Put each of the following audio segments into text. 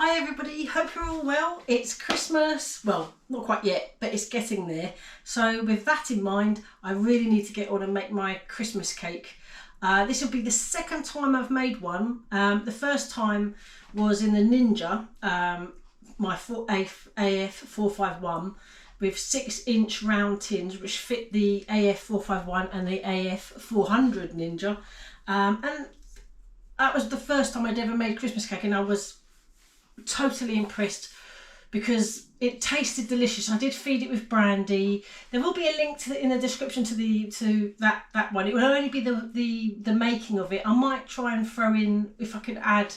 Hi everybody, hope you're all well. It's Christmas, well, not quite yet, but it's getting there. So with that in mind, I really need to get on and make my Christmas cake. This will be the second time I've made one. The first time was in the Ninja, my AF451 with 6-inch round tins which fit the AF451 and the AF400 Ninja. And that was the first time I'd ever made Christmas cake, and I was totally impressed because it tasted delicious. I did feed it with brandy. There will be a link to in the description to that one. It will only be the making of it. I might try and throw in, if I could add,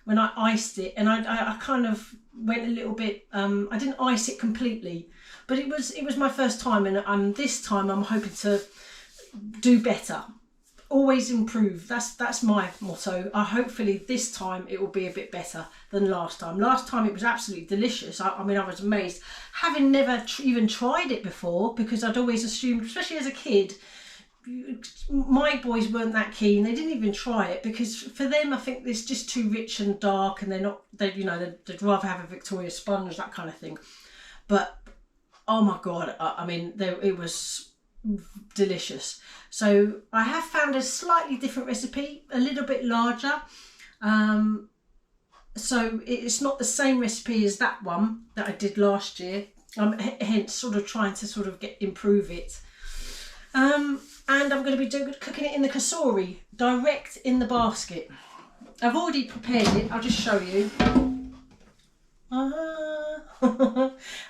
when I iced it, and I kind of went a little bit, I didn't ice it completely, but it was my first time, and this time I'm hoping to do better. Always improve. That's my motto. Hopefully this time it will be a bit better than last time. Last time it was absolutely delicious. I mean, I was amazed, having never even tried it before, because I'd always assumed, especially as a kid, my boys weren't that keen. They didn't even try it because for them I think it's just too rich and dark, and they'd rather have a Victoria sponge, that kind of thing. But oh my god, I mean, it was delicious. So I have found a slightly different recipe, a little bit larger, so it's not the same recipe as that one that I did last year. Hence sort of trying to improve it, and I'm going to be cooking it in the kasori, direct in the basket. I've already prepared it. I'll just show you.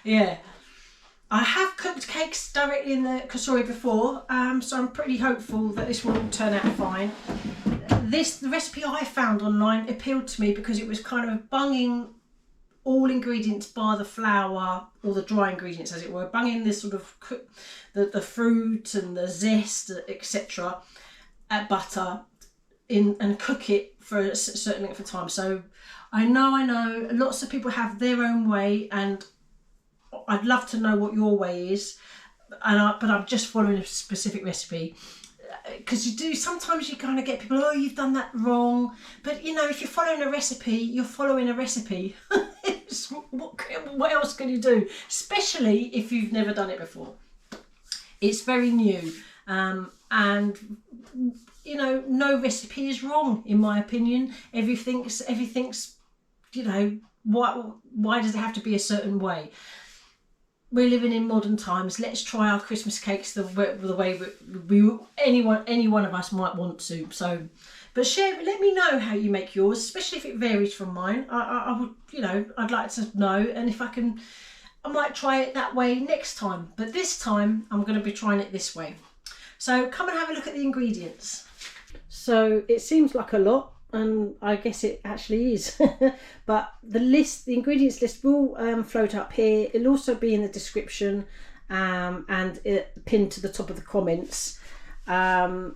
Yeah, I have cooked cakes directly in the kasori before, so I'm pretty hopeful that this will turn out fine. The recipe I found online appealed to me because it was kind of bunging all ingredients bar the flour, or the dry ingredients as it were, bunging this sort of the fruit and the zest, etc., at butter in, and cook it for a certain length of time. So I know lots of people have their own way, and I'd love to know what your way is, but I'm just following a specific recipe, because sometimes you kind of get people, oh, you've done that wrong. But if you're following a recipe, you're following a recipe. What else can you do, especially if you've never done it before? It's very new, and no recipe is wrong in my opinion. Everything's why does it have to be a certain way? We're living in modern times. Let's try our Christmas cakes the way any one of us might want to. So, but let me know how you make yours, especially if it varies from mine. I would, I'd like to know, and if I might try it that way next time. But this time I'm going to be trying it this way. So come and have a look at the ingredients. So it seems like a lot, and I guess it actually is. But the ingredients list will float up here. It'll also be in the description, and pinned to the top of the comments. I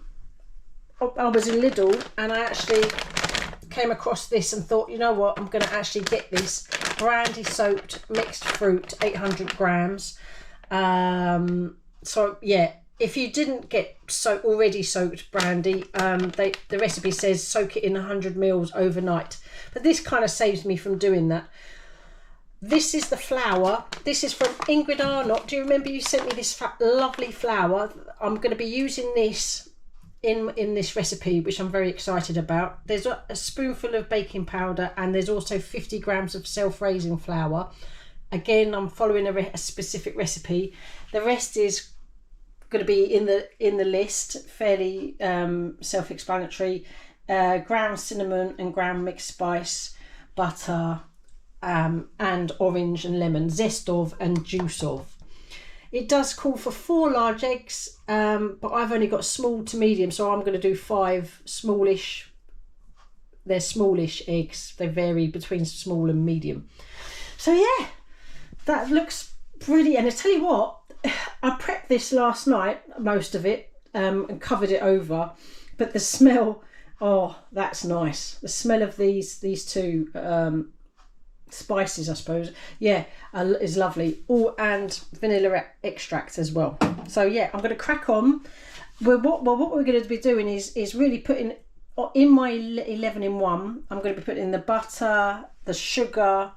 was in Lidl and I actually came across this and thought, you know what, I'm going to actually get this brandy soaked mixed fruit, 800 grams. So yeah, if you didn't get already soaked brandy, the recipe says soak it in 100 mils overnight. But this kind of saves me from doing that. This is the flour. This is from Ingrid Arnott. Do you remember you sent me this lovely flour? I'm going to be using this in this recipe, which I'm very excited about. There's a spoonful of baking powder, and there's also 50 grams of self-raising flour. Again, I'm following a specific recipe. The rest is going to be in the list, fairly self-explanatory. Ground cinnamon and ground mixed spice, butter, and orange and lemon, zest of and juice of. It does call for 4 large eggs, but I've only got small to medium, so I'm going to do 5 smallish. They're smallish eggs. They vary between small and medium. So yeah, that looks pretty. And I tell you what, I prepped this last night, most of it, and covered it over. But the smell, oh, that's nice. The smell of these two spices, I suppose, yeah, is lovely. Oh, and vanilla extract as well. So yeah, I'm going to crack on. What we're going to be doing is really putting in my 11 in 1, I'm going to be putting the butter, the sugar,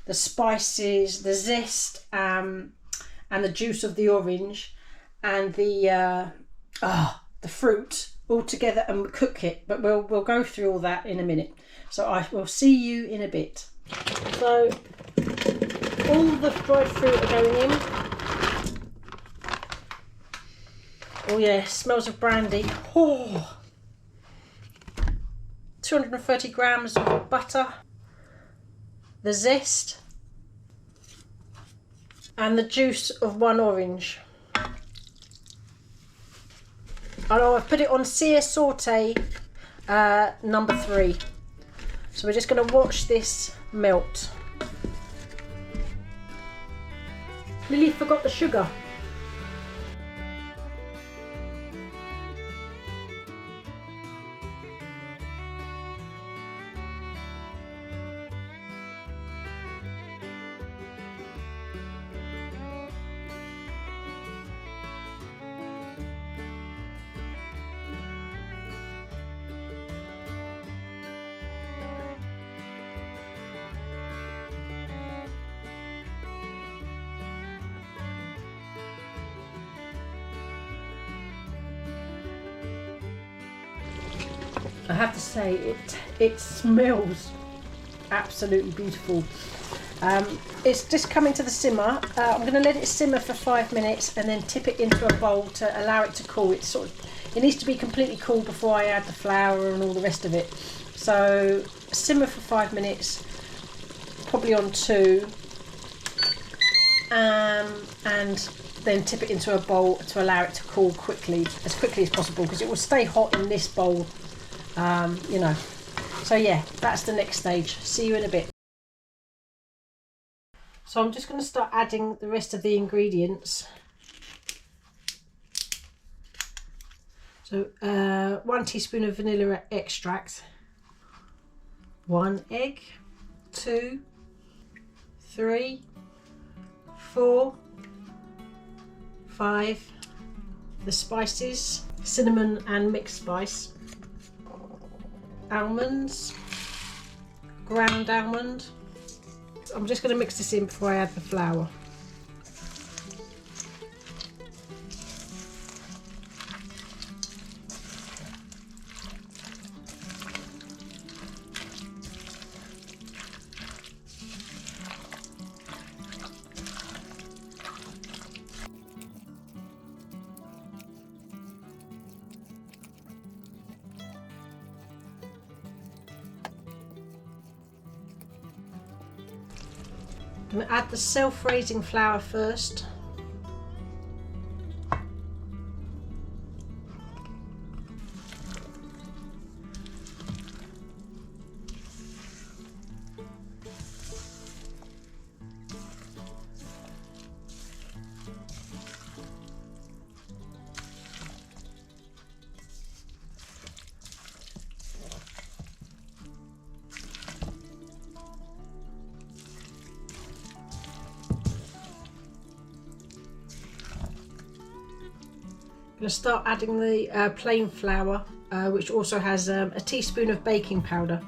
the spices, the zest, and the juice of the orange, and the fruit all together and cook it. But we'll go through all that in a minute. So I will see you in a bit. So all the dried fruit are going in. Oh yeah, smells of brandy. Oh. 230 grams of butter, the zest, and the juice of 1 orange. And I've put it on sear saute number 3. So we're just going to watch this melt. Lily forgot the sugar. I have to say it smells absolutely beautiful. It's just coming to the simmer. I'm going to let it simmer for 5 minutes and then tip it into a bowl to allow it to cool. It needs to be completely cool before I add the flour and all the rest of it. So simmer for 5 minutes, probably on 2, and then tip it into a bowl to allow it to cool as quickly as possible, because it will stay hot in this bowl. You know, so yeah, that's the next stage. See you in a bit. So I'm just going to start adding the rest of the ingredients. So 1 teaspoon of vanilla extract, 1 egg, 2, 3, 4, 5, the spices, cinnamon and mixed spice, almonds, ground almond. I'm just going to mix this in before I add the flour. I'm going to add the self-raising flour first. I'm going to start adding the plain flour, which also has a teaspoon of baking powder.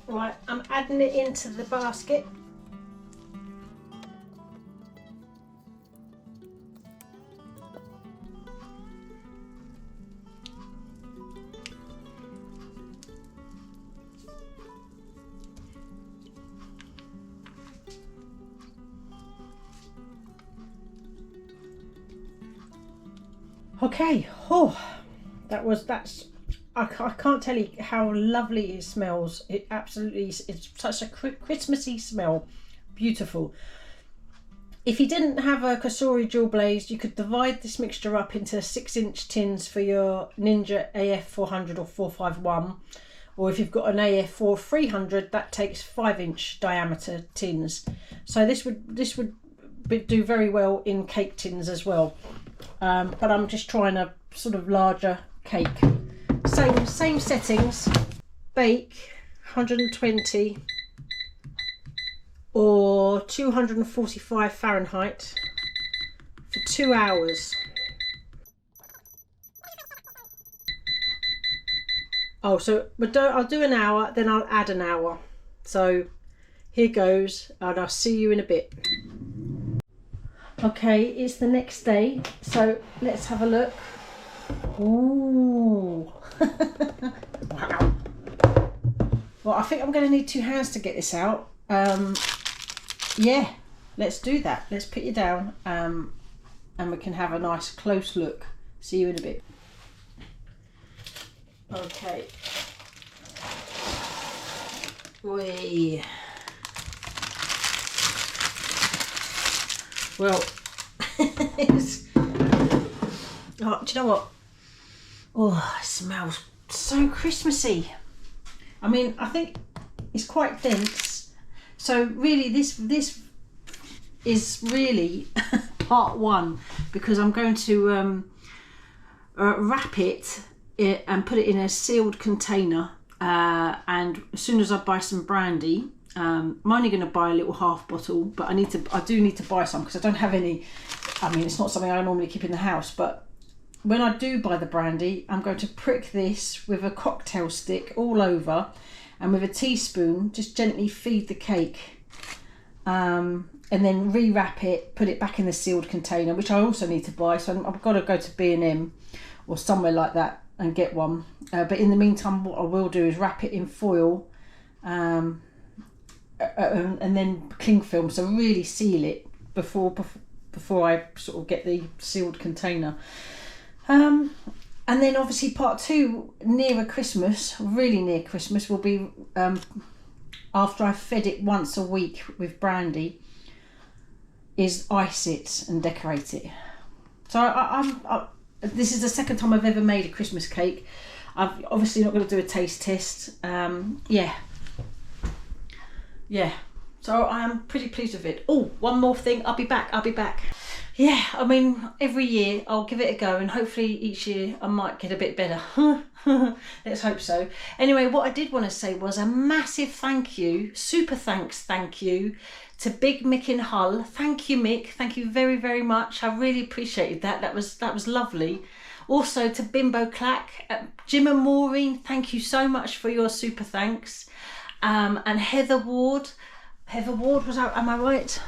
Right, I'm adding it into the basket. Okay, that's I can't tell you how lovely it smells. It absolutely it's such a Christmassy smell, beautiful. If you didn't have a Cosori dual blaze, you could divide this mixture up into 6-inch tins for your Ninja AF 400 or 451, or if you've got an AF 300, that takes 5-inch diameter tins. So this would do very well in cake tins as well. But I'm just trying a sort of larger cake. Same settings. Bake 120 or 245 Fahrenheit for 2 hours. Oh, so I'll do an hour, then I'll add an hour. So here goes, and I'll see you in a bit. Okay, it's the next day, so let's have a look. Ooh. Wow. Well, I think I'm going to need 2 hands to get this out. Yeah, let's do that. Let's put you down, and we can have a nice close look. See you in a bit. Okay. Whee. Well, it's, oh, do you know what? Oh, it smells so Christmassy. I mean, I think it's quite dense. So really, this is really part 1, because I'm going to wrap it and put it in a sealed container. And as soon as I buy some brandy, I'm only going to buy a little half bottle, but I do need to buy some because I don't have any. I mean, it's not something I normally keep in the house, but when I do buy the brandy, I'm going to prick this with a cocktail stick all over, and with a teaspoon just gently feed the cake, and then rewrap it, put it back in the sealed container, which I also need to buy. So I've got to go to B&M or somewhere like that and get one. But in the meantime, what I will do is wrap it in foil, and then cling film, so really seal it before I sort of get the sealed container. And then obviously part 2, nearer Christmas, really near Christmas, will be after I've fed it once a week with brandy, is ice it and decorate it. So this is the second time I've ever made a Christmas cake. I'm obviously not going to do a taste test. Yeah, so I am pretty pleased with it. Oh, one more thing, I'll be back. Yeah, I mean, every year I'll give it a go, and hopefully each year I might get a bit better. Let's hope so. Anyway, what I did want to say was a massive thank you, super thank you to Big Mick in Hull. Thank you, Mick. Thank you very, very much. I really appreciated that. That was lovely. Also to Bimbo Clack, Jim and Maureen, thank you so much for your super thanks. And Heather Ward, was that, am I right?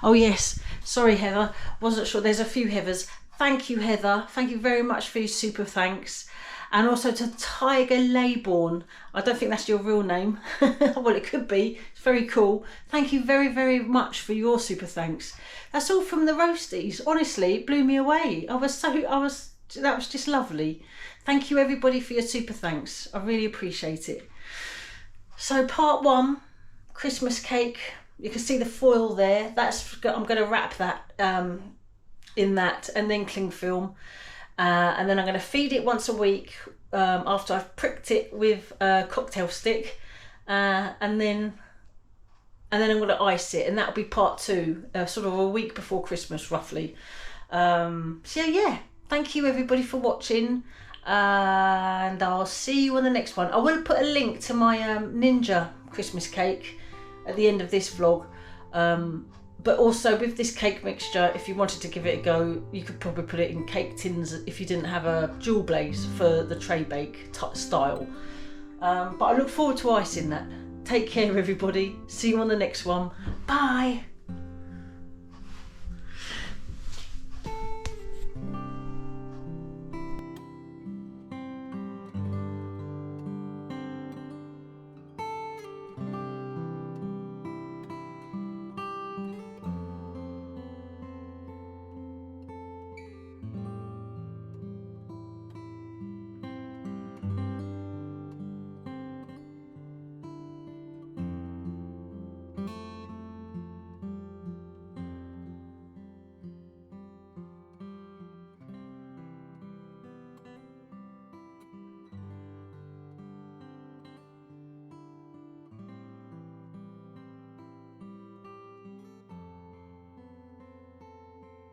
Oh yes, sorry Heather, wasn't sure, there's a few Heathers. Thank you Heather, thank you very much for your super thanks. And also to Tiger Laybourne, I don't think that's your real name. Well, it could be, it's very cool. Thank you very, very much for your super thanks. That's all from the roasties. Honestly, it blew me away. That was just lovely. Thank you everybody for your super thanks. I really appreciate it. So part 1, Christmas cake. You can see the foil there. I'm going to wrap that in that, and then cling film, and then I'm going to feed it once a week after I've pricked it with a cocktail stick, and then I'm going to ice it, and that'll be part 2, sort of a week before Christmas roughly. So yeah, thank you everybody for watching. And I'll see you on the next one. I will put a link to my Ninja Christmas cake at the end of this vlog, but also with this cake mixture, if you wanted to give it a go, you could probably put it in cake tins if you didn't have a dual blaze for the tray bake style. But I look forward to icing that. Take care everybody, see you on the next one, bye.